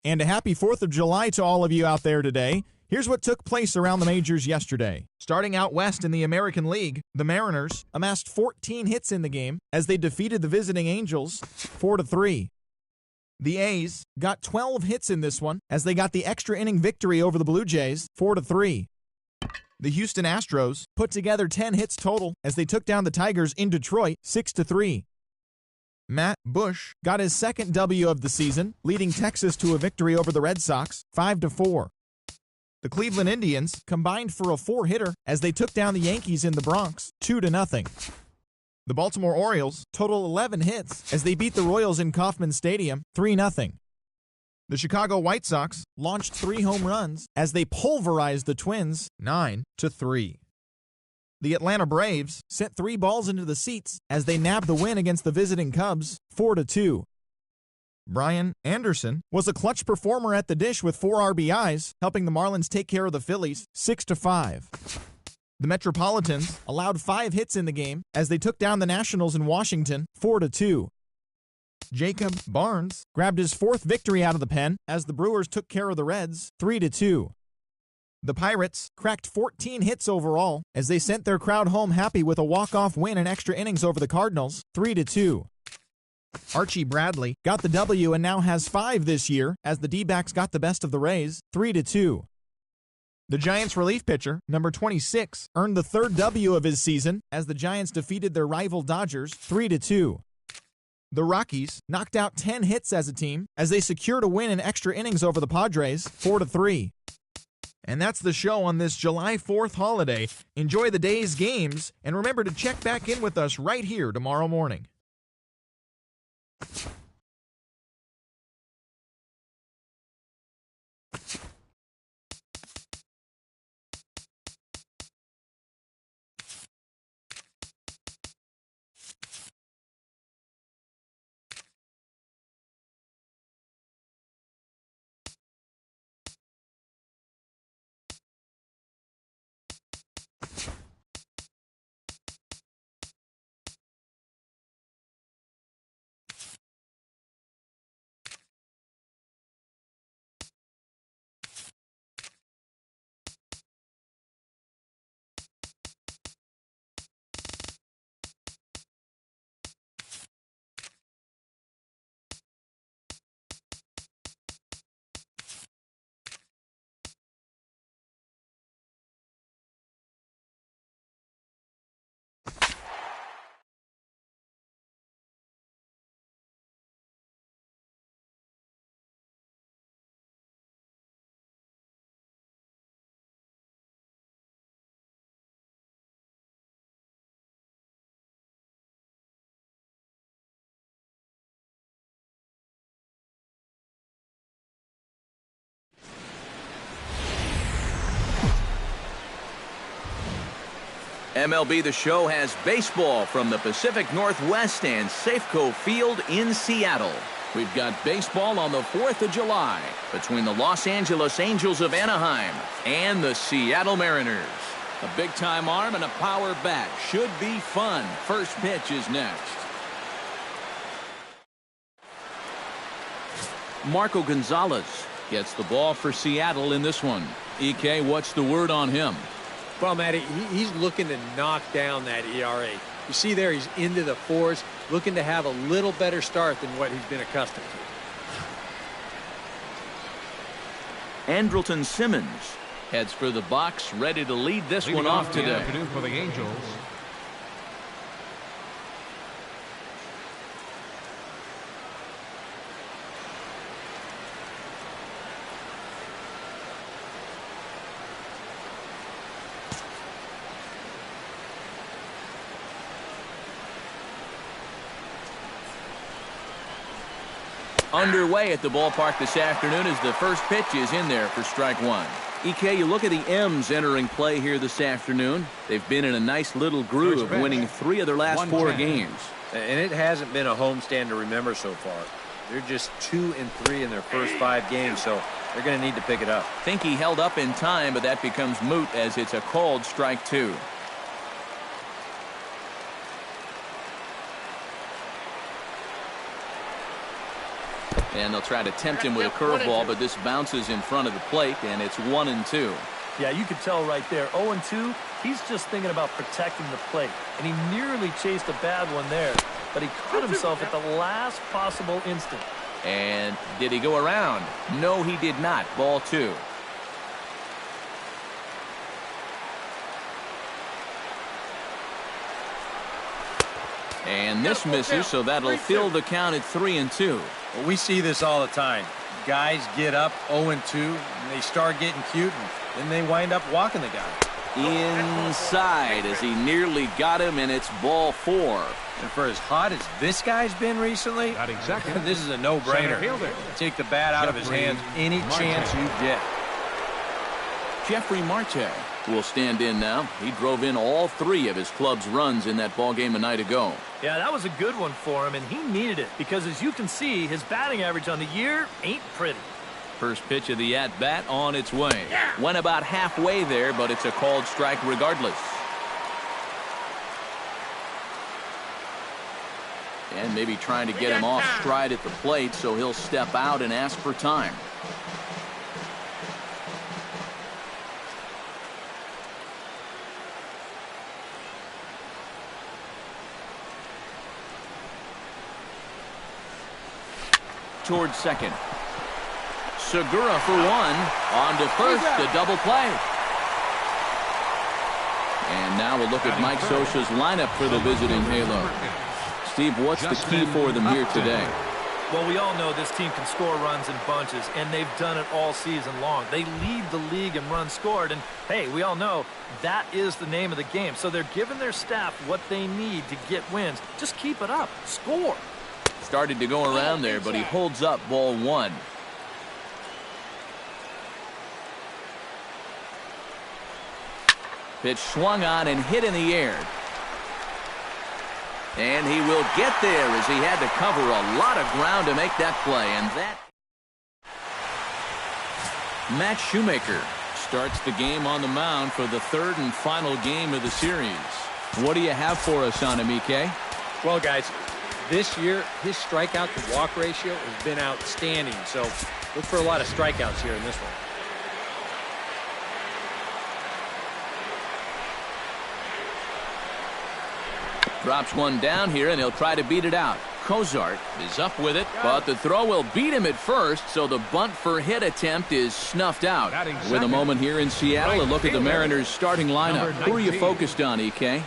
And a happy 4th of July to all of you out there today. Here's what took place around the majors yesterday. Starting out west in the American League, the Mariners amassed 14 hits in the game as they defeated the visiting Angels 4-3. The A's got 12 hits in this one as they got the extra inning victory over the Blue Jays 4-3. The Houston Astros put together 10 hits total as they took down the Tigers in Detroit 6-3. Matt Bush got his second W of the season, leading Texas to a victory over the Red Sox 5-4. The Cleveland Indians combined for a 4-hitter as they took down the Yankees in the Bronx 2-0. The Baltimore Orioles total 11 hits as they beat the Royals in Kauffman Stadium 3-0. The Chicago White Sox launched 3 home runs as they pulverized the Twins 9-3. The Atlanta Braves sent 3 balls into the seats as they nabbed the win against the visiting Cubs 4-2. Brian Anderson was a clutch performer at the dish with 4 RBIs, helping the Marlins take care of the Phillies 6-5. The Metropolitans allowed 5 hits in the game as they took down the Nationals in Washington 4-2. Jacob Barnes grabbed his 4th victory out of the pen as the Brewers took care of the Reds 3-2. The Pirates cracked 14 hits overall as they sent their crowd home happy with a walk-off win in extra innings over the Cardinals 3-2. Archie Bradley got the W and now has 5 this year as the D-backs got the best of the Rays 3-2. The Giants relief pitcher, number 26, earned the 3rd W of his season as the Giants defeated their rival Dodgers 3-2. The Rockies knocked out 10 hits as a team as they secured a win in extra innings over the Padres 4-3. And that's the show on this July 4th holiday. Enjoy the day's games and remember to check back in with us right here tomorrow morning. MLB The Show has baseball from the Pacific Northwest and Safeco Field in Seattle. We've got baseball on the 4th of July between the Los Angeles Angels of Anaheim and the Seattle Mariners. A big-time arm and a power bat. Should be fun. First pitch is next. Marco Gonzalez gets the ball for Seattle in this one. EK, what's the word on him? Well, Matty, he's looking to knock down that ERA. You see there, he's into the 4s, looking to have a little better start than what he's been accustomed to. Andrelton Simmons heads for the box, ready to lead this one off today. Afternoon for the Angels. Underway at the ballpark this afternoon as the first pitch is in there for strike 1. EK, you look at the M's entering play here this afternoon. They've been in a nice little groove, winning 3 of their last 4 games. And it hasn't been a homestand to remember so far. They're just 2-3 in their first 5 games, so they're going to need to pick it up. Think he held up in time, but that becomes moot as it's a called strike 2. And they'll try to tempt him with a curveball, but this bounces in front of the plate, and it's 1-2. Yeah, you can tell right there. 0-2, he's just thinking about protecting the plate. And he nearly chased a bad one there, but he caught himself at the last possible instant. And did he go around? No, he did not. Ball 2. And this misses, so that'll fill the count at 3-2. Well, we see this all the time. Guys get up 0-2, and they start getting cute, and then they wind up walking the guy. Inside as he nearly got him, and it's ball 4. And for as hot as this guy's been recently, this is a no-brainer. Take the bat out of his hands any chance you get. Jeffrey Marte will stand in now. He drove in all 3 of his club's runs in that ball game a night ago. Yeah, that was a good one for him, and he needed it because, as you can see, his batting average on the year ain't pretty. First pitch of the at-bat on its way. Went about halfway there, but it's a called strike regardless. And maybe trying to get him off stride at the plate, so he'll step out and ask for time. Towards second. Segura for 1. On to first, a double play. And now we'll look at Mike Scioscia's lineup for the visiting Halo. Steve, what's the key for them here today? Well, we all know this team can score runs in bunches, and they've done it all season long. They lead the league in runs scored, and, hey, we all know that is the name of the game. So they're giving their staff what they need to get wins. Just keep it up. Score. Started to go around there, but he holds up ball 1. Pitch swung on and hit in the air. And he will get there as he had to cover a lot of ground to make that play. And that Matt Shoemaker starts the game on the mound for the 3rd and final game of the series. What do you have for us on him, EK? Well, guys, this year, his strikeout to walk ratio has been outstanding. So look for a lot of strikeouts here in this one. Drops one down here, and he'll try to beat it out. Cozart is up with it, but the throw will beat him at first, so the bunt for hit attempt is snuffed out. With a moment here in Seattle, a look at the Mariners' starting lineup. Who are you focused on, EK?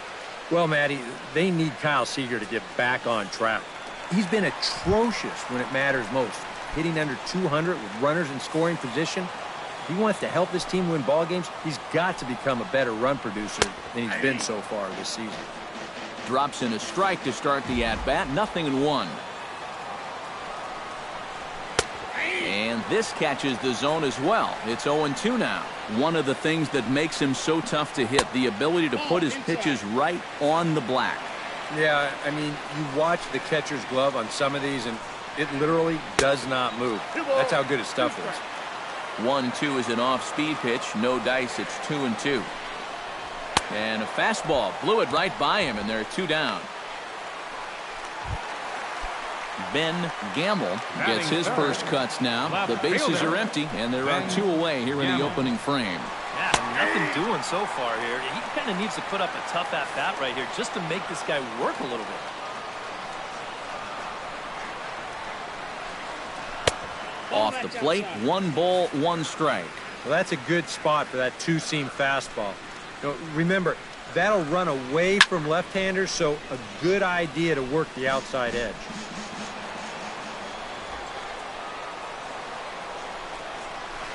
Well, Matty, they need Kyle Seager to get back on track. He's been atrocious when it matters most, hitting under 200 with runners in scoring position. If he wants to help this team win ball games, he's got to become a better run producer than he's been so far this season. Drops in a strike to start the at-bat. 0-1. And this catches the zone as well. It's 0-2 now. One of the things that makes him so tough to hit, the ability to put his pitches right on the black. Yeah, I mean, you watch the catcher's glove on some of these, and it literally does not move. That's how good his stuff is. 1-2 is an off-speed pitch. No dice. It's 2-2. And a fastball blew it right by him, and there are 2 down. Ben Gamble gets his first cuts now. The bases are empty, and there are 2 away here in the opening frame. Yeah, nothing doing so far here. He kind of needs to put up a tough at-bat right here just to make this guy work a little bit. Off the plate, 1 ball, 1 strike. Well, that's a good spot for that 2-seam fastball. Remember, that'll run away from left-handers, so a good idea to work the outside edge.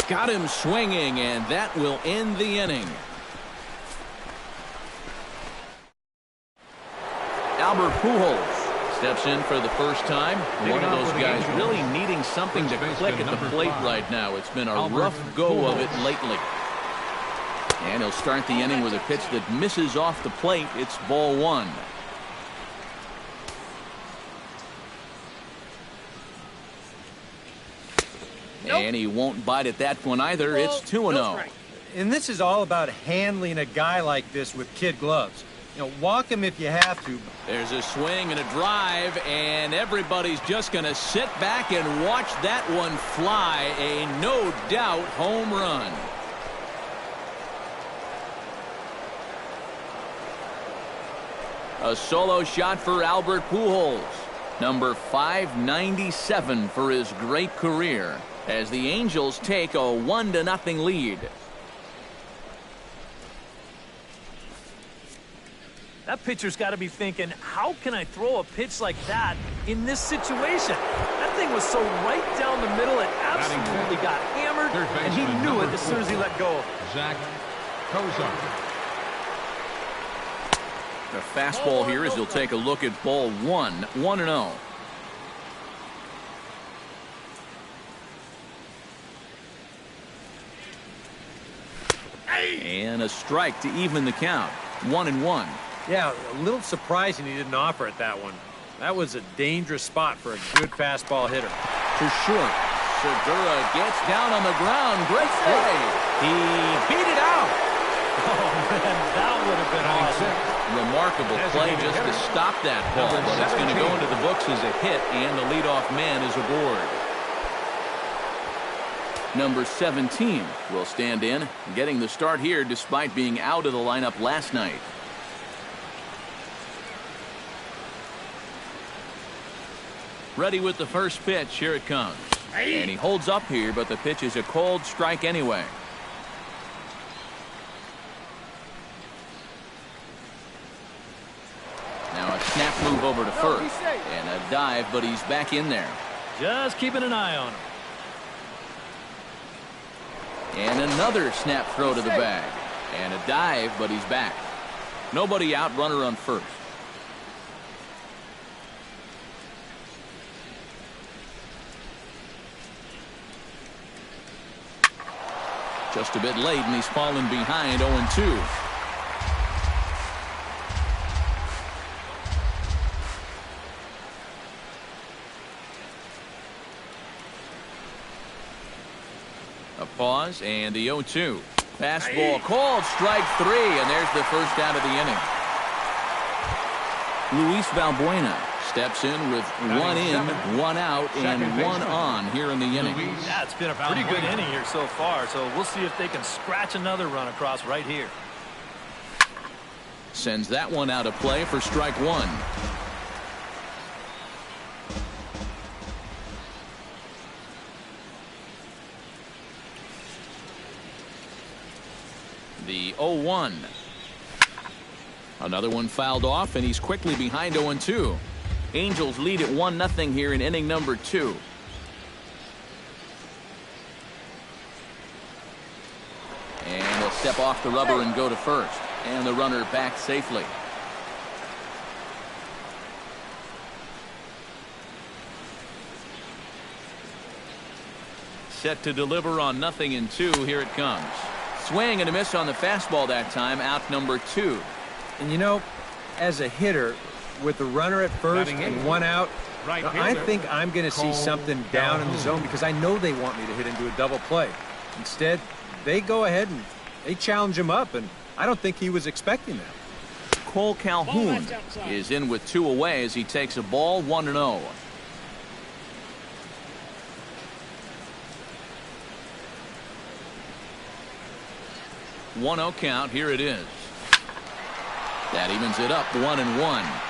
Got him swinging, and that will end the inning. Albert Pujols steps in for the first time. One of those guys really needing something to click at the plate right now. It's been a rough go of it lately. And he'll start the inning with a pitch that misses off the plate. It's ball 1. And he won't bite at that one either. It's 2-0. And this is all about handling a guy like this with kid gloves. walk him if you have to. There's a swing and a drive, and everybody's just going to sit back and watch that one fly. A no doubt home run. A solo shot for Albert Pujols. Number 597 for his great career, as the Angels take a 1-0 lead. That pitcher's got to be thinking, how can I throw a pitch like that in this situation? That thing was so right down the middle, it absolutely got hammered, and he knew it as soon as he let go. Zach Cozart. The fastball here as he'll take a look at ball 1, 1-0. And a strike to even the count. 1-1. Yeah, a little surprising he didn't offer it that one. That was a dangerous spot for a good fastball hitter. To short. Segura gets down on the ground. Great play. He beat it out. Oh, man, that would have been awesome. Remarkable play just to stop that ball, but it's going to go into the books as a hit, and the leadoff man is aboard. Number 17 will stand in, getting the start here despite being out of the lineup last night. Ready with the first pitch. Here it comes. And he holds up here, but the pitch is a cold strike anyway. Now a snap move over to first. And a dive, but he's back in there. Just keeping an eye on him. And another snap throw to the bag. And a dive, but he's back. Nobody out, runner on first. Just a bit late, and he's fallen behind 0-2. A pause, and the 0-2. Fastball called, strike 3, and there's the first out of the inning. Luis Valbuena steps in with 1 in, 1 out, and 1 on here in the inning. Yeah, it's been a pretty good inning here so far, so we'll see if they can scratch another run across right here. Sends that one out of play for strike 1. The 0-1. Another one fouled off, and he's quickly behind 0-2. Angels lead at 1-0 here in inning number 2. And he'll step off the rubber and go to first. And the runner back safely. Set to deliver on 0-2. Here it comes. Swing and a miss on the fastball that time. Out number 2. And you know, as a hitter, with the runner at first and 1 out, I think I'm going to see something down in the zone because I know they want me to hit into a double play. Instead, they go ahead and they challenge him up, and I don't think he was expecting that. Cole Calhoun is in with 2 away as he takes a ball 1-0. One-0 count. Here it is. That evens it up 1-1.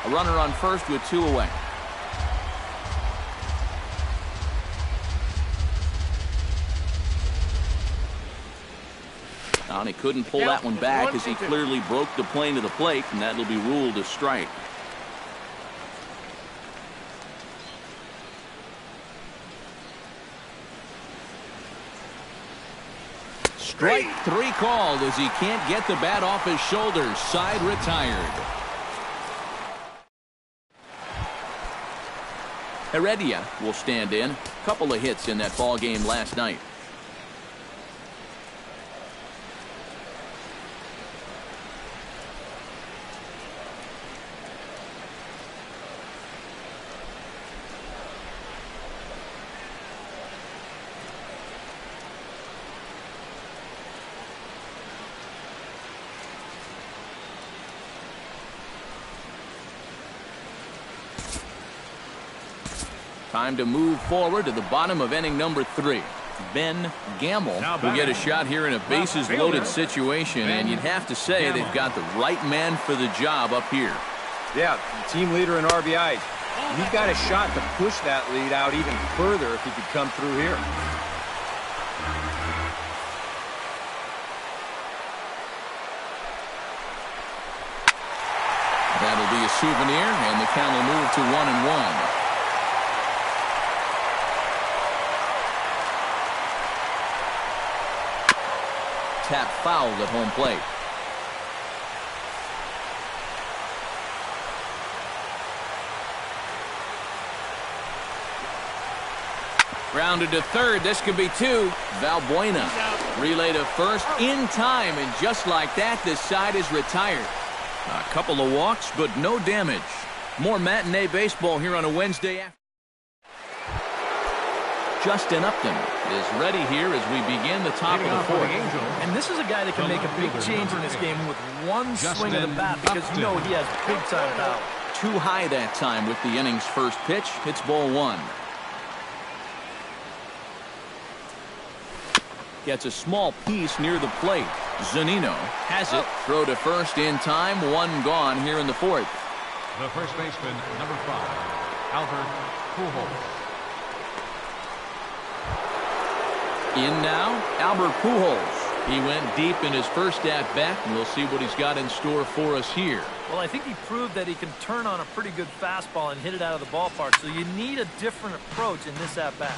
A runner on first with 2 away. And he couldn't pull that one back as he clearly broke the plane to the plate, and that'll be ruled a strike. Strike 3 called as he can't get the bat off his shoulders. Side retired. Heredia will stand in. Couple of hits in that ball game last night. Time to move forward to the bottom of inning number 3. Ben Gamble will get a shot here in a bases-loaded situation, and you'd have to say they've got the right man for the job up here. Yeah, team leader in RBIs. He's got a shot to push that lead out even further if he could come through here. That'll be a souvenir, and the count will move to 1-1. Tap fouled at home plate. Grounded to third. This could be 2. Valbuena relay to first in time, and just like that, this side is retired. A couple of walks, but no damage. More matinee baseball here on a Wednesday afternoon. Justin Upton is ready here as we begin the top of the 4th. And this is a guy that can make a big change in this game with one swing of the bat, because you know he has big-time power. Too high that time with the inning's first pitch. It's ball 1. Gets a small piece near the plate. Zunino has it. Throw to first in time. 1 gone here in the 4th. The first baseman, number 5, Albert Pujols. In now, Albert Pujols. He went deep in his first at-bat, and we'll see what he's got in store for us here. Well, I think he proved that he can turn on a pretty good fastball and hit it out of the ballpark, so you need a different approach in this at-bat.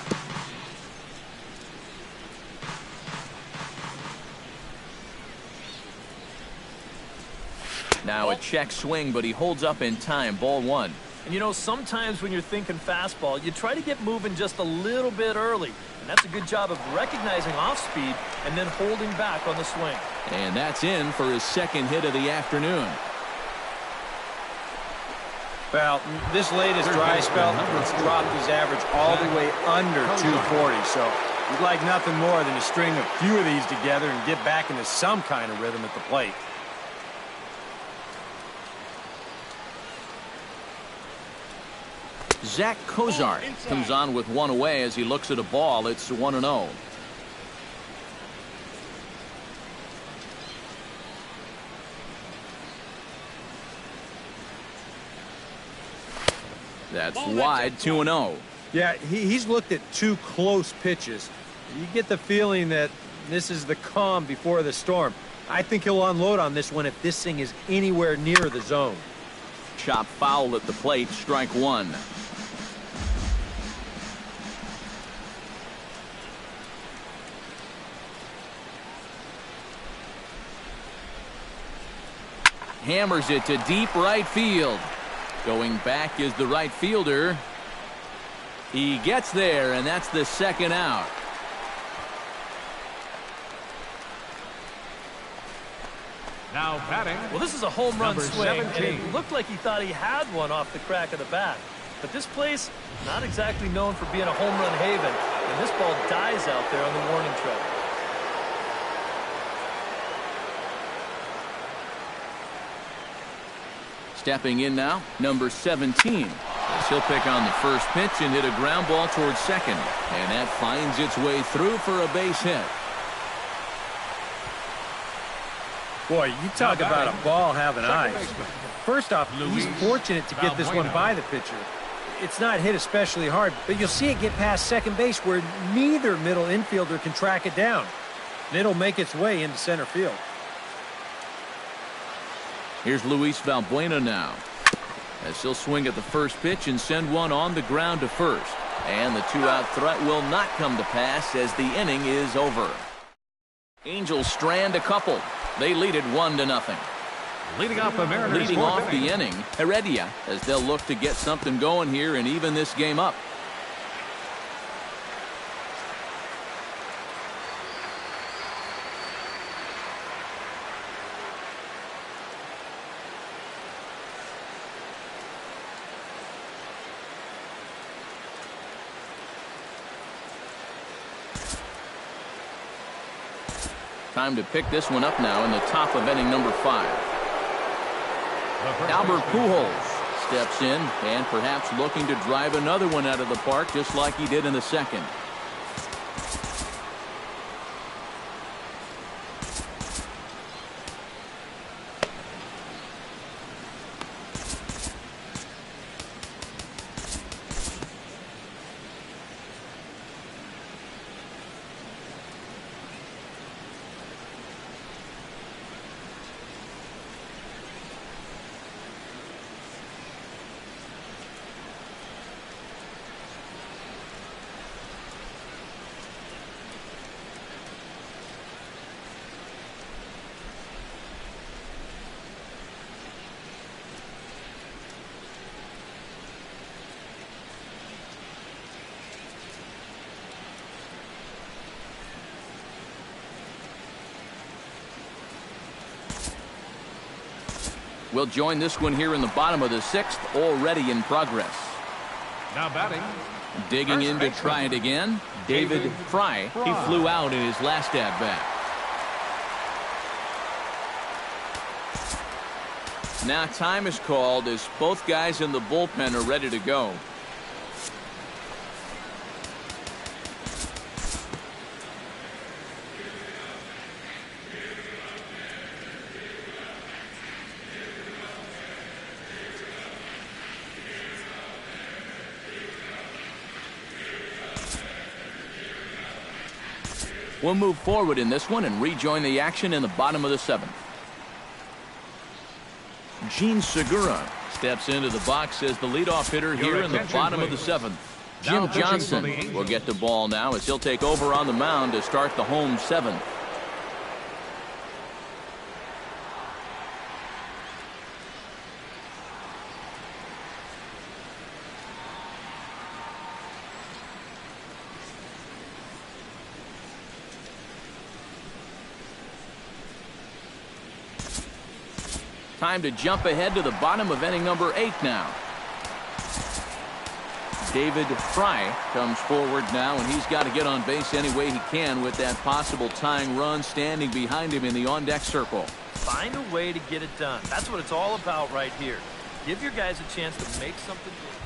Now a check swing, but he holds up in time. Ball 1. And you know, sometimes when you're thinking fastball, you try to get moving just a little bit early. And that's a good job of recognizing off speed and then holding back on the swing. And that's in for his second hit of the afternoon. Well, this latest dry spell, it's dropped his average all the way under 240. So you'd like nothing more than to string a few of these together and get back into some kind of rhythm at the plate. Zach Kozart comes on with 1 away as he looks at a ball. It's 1-0. That's wide. 2-0. Yeah, he's looked at 2 close pitches. You get the feeling that this is the calm before the storm. I think he'll unload on this one if this thing is anywhere near the zone. Chop foul at the plate. Strike 1. Hammers it to deep right field. Going back is the right fielder. He gets there, and that's the second out. Now batting. Well, this is a home run swing, 17. and it looked like he thought he had one off the crack of the bat. But this place, not exactly known for being a home run haven, and this ball dies out there on the warning track. Stepping in now, number 17. He'll pick on the first pitch and hit a ground ball towards second. And that finds its way through for a base hit. Boy, you talk about a ball having eyes. First off, he's fortunate to get this one by the pitcher. It's not hit especially hard, but you'll see it get past second base where neither middle infielder can track it down. And it'll make its way into center field. Here's Luis Valbuena now, as he'll swing at the first pitch and send one on the ground to first. And the 2-out threat will not come to pass as the inning is over. Angels strand a couple. They lead it 1-0. Leading off the Mariners. Leading off the inning, Heredia, as they'll look to get something going here and even this game up. Time to pick this one up now in the top of inning number 5. Albert Pujols steps in and perhaps looking to drive another one out of the park just like he did in the second. We'll join this one here in the bottom of the sixth, already in progress. Now batting. Digging in to try it again, David Fry. He flew out in his last at-bat. Now time is called as both guys in the bullpen are ready to go. We'll move forward in this one and rejoin the action in the bottom of the seventh. Gene Segura steps into the box as the leadoff hitter here in the bottom of the seventh. Jim Johnson will get the ball now as he'll take over on the mound to start the home seventh. Time to jump ahead to the bottom of inning number 8 now. David Fry comes forward now, and he's got to get on base any way he can with that possible tying run standing behind him in the on-deck circle. Find a way to get it done. That's what it's all about right here. Give your guys a chance to make something good.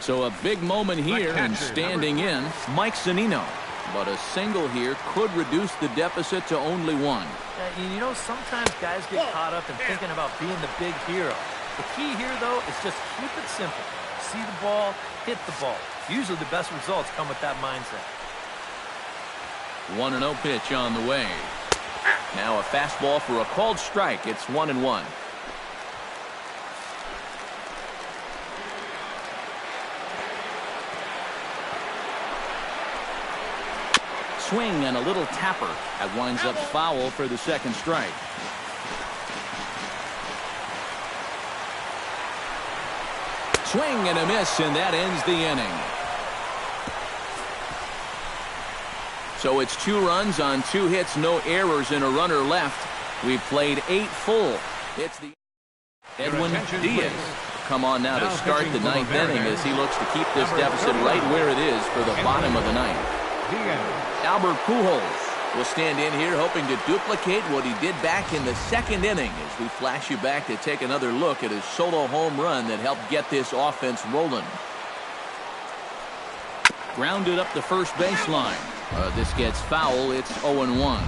So a big moment here, and standing in, Mike Zunino. But a single here could reduce the deficit to only one. You know, sometimes guys get caught up in thinking about being the big hero. The key here, though, is just keep it simple. See the ball, hit the ball. Usually the best results come with that mindset. 1-0 pitch on the way. Now a fastball for a called strike. It's 1-1. Swing and a little tapper. That winds up foul for the second strike. Swing and a miss, and that ends the inning. So it's 2 runs on 2 hits, no errors, and a runner left. We've played 8 full. It's the Edwin Diaz. Come on now to start the 9th inning as he looks to keep this deficit right where it is for the bottom of the 9th. Albert Pujols will stand in here hoping to duplicate what he did back in the 2nd inning as we flash you back to take another look at his solo home run that helped get this offense rolling. Grounded up the first baseline. This gets foul. It's 0-1.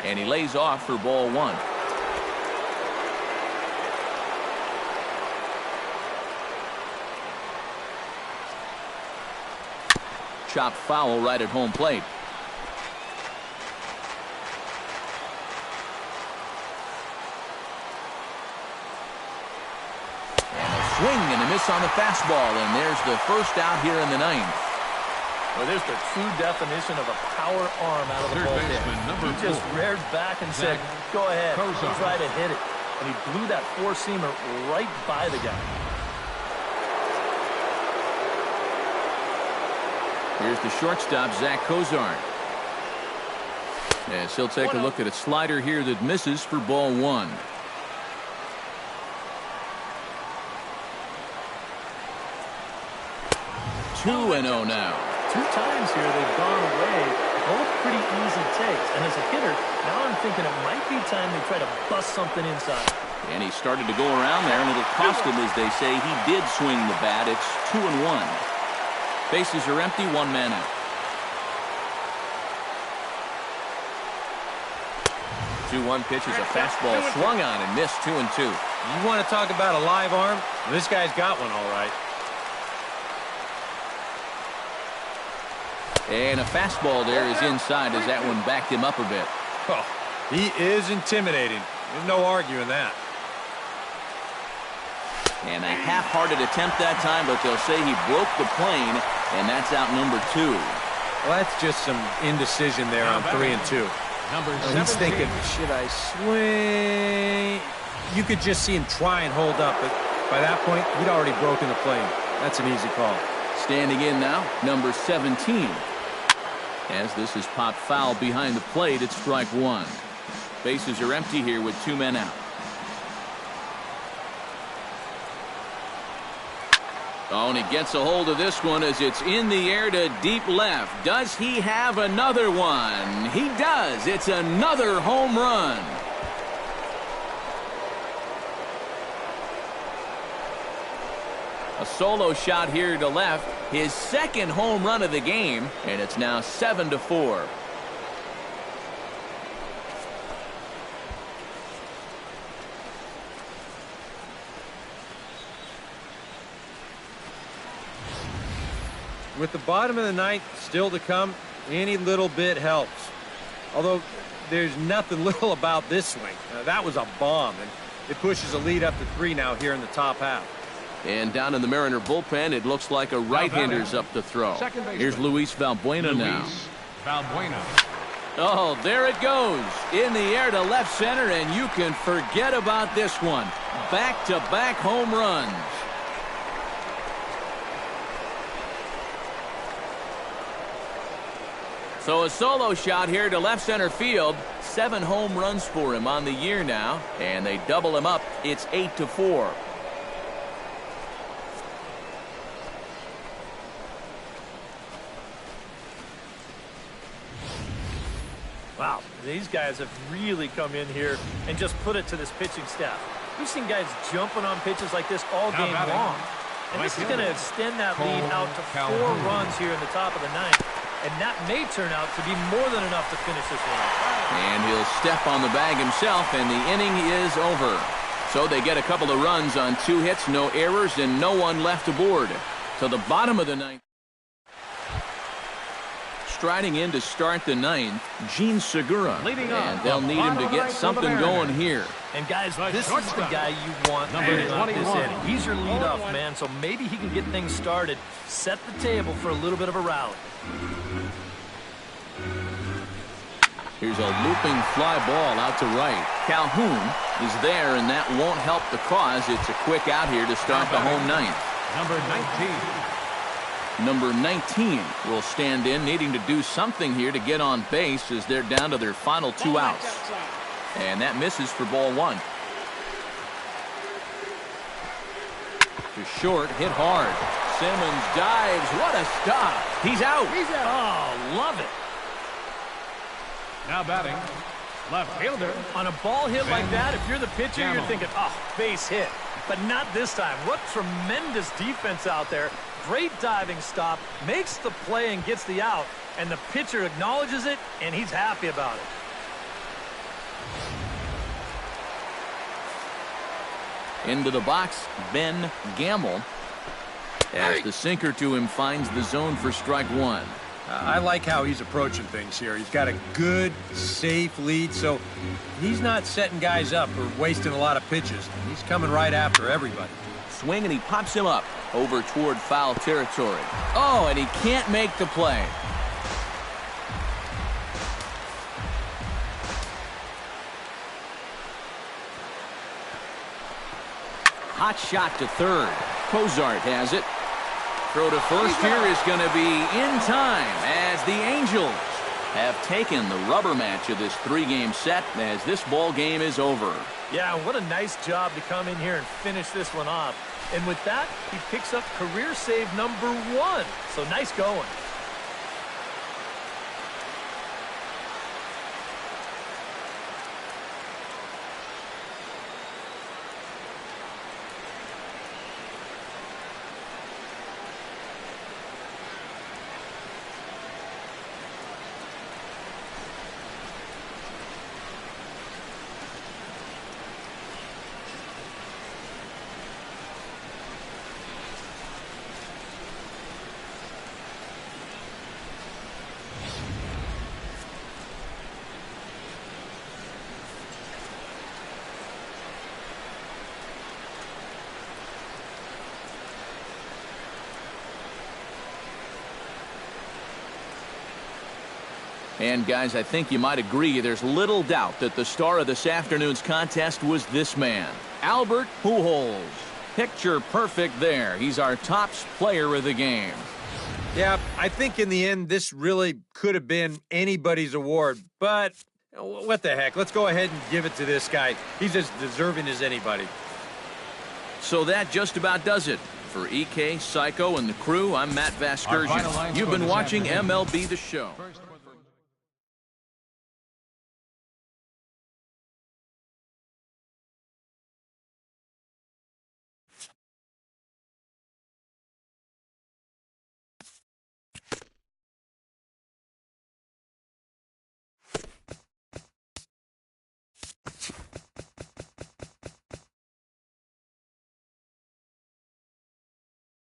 And he lays off for ball 1. Chopped foul right at home plate. And a swing and a miss on the fastball, and there's the first out here in the 9th. Well, there's the true definition of a power arm out of the ballpark. He just reared back and said, go ahead, try to hit it. And he blew that four-seamer right by the guy. Here's the shortstop, Zach Cozart. As he'll take a look at a slider here that misses for ball 1. Two 2-0 now. 2 times here they've gone away, both pretty easy takes. And as a hitter, now I'm thinking it might be time they try to bust something inside. And he started to go around there, and it'll cost him, as they say. He did swing the bat. It's 2-1. Bases are empty, 1 man out. 2-1 pitch is a fastball swung on and missed. 2-2. You want to talk about a live arm? This guy's got one all right. And a fastball there is inside as that one backed him up a bit. Oh, he is intimidating. There's no arguing that. And a half-hearted attempt that time, but they'll say he broke the plane, and that's out number 2. Well, that's just some indecision there on 3 and 2. He's thinking, should I swing? You could just see him try and hold up, but by that point, he'd already broken the plane. That's an easy call. Standing in now, number 17. As this is popped foul behind the plate, it's strike 1. Bases are empty here with 2 men out. Oh, and he gets a hold of this one as it's in the air to deep left. Does he have another one? He does. It's another home run. A solo shot here to left. His second home run of the game, and it's now 7-4. With the bottom of the ninth still to come, any little bit helps. Although there's nothing little about this swing. That was a bomb, and it pushes a lead up to 3 now here in the top half. And down in the Mariner bullpen, it looks like a right-hander's up to throw. Here's Luis Valbuena now. Oh, there it goes. In the air to left center, and you can forget about this one. Back-to-back home runs. So a solo shot here to left center field. 7 home runs for him on the year now, and they double him up. It's 8-4. Wow, these guys have really come in here and just put it to this pitching staff. We've seen guys jumping on pitches like this all game long. And this is going to extend that lead out to 4 runs here in the top of the 9th. And that may turn out to be more than enough to finish this one. And he'll step on the bag himself, and the inning is over. So they get a couple of runs on 2 hits, no errors, and no one left aboard. To the bottom of the 9th. Striding in to start the 9th, Gene Segura. And they'll need him to get something going here. And guys, this is the guy you want leading off this inning. He's your leadoff man, so maybe he can get things started, set the table for a little bit of a rally. Here's a looping fly ball out to right. Calhoun is there, and that won't help the cause. It's a quick out here to start the home 9th. Number 19 will stand in, needing to do something here to get on base as they're down to their final 2 outs. And that misses for ball 1. To short, hit hard. Simmons dives. What a stop. He's out. Oh, love it. Now batting, left fielder. On a ball hit like that, if you're the pitcher, you're thinking, oh, base hit. But not this time. What tremendous defense out there. Great diving stop, makes the play and gets the out, and the pitcher acknowledges it, and he's happy about it. Into the box, Ben Gamble. As the sinker to him finds the zone for strike 1. I like how he's approaching things here. He's got a good, safe lead, so he's not setting guys up or wasting a lot of pitches. He's coming right after everybody. Swing, and he pops him up over toward foul territory. Oh, and he can't make the play. Hot shot to third. Cozart has it. Throw to first here is going to be in time as the Angels have taken the rubber match of this 3-game set as this ball game is over. Yeah, what a nice job to come in here and finish this one off. And with that, he picks up career save number 1. So nice going. And, guys, I think you might agree there's little doubt that the star of this afternoon's contest was this man, Albert Pujols. Picture perfect there. He's our top player of the game. Yeah, I think in the end, this really could have been anybody's award. But what the heck? Let's go ahead and give it to this guy. He's as deserving as anybody. So that just about does it. For EK, Psycho, and the crew, I'm Matt Vasgersian. You've been watching MLB The Show.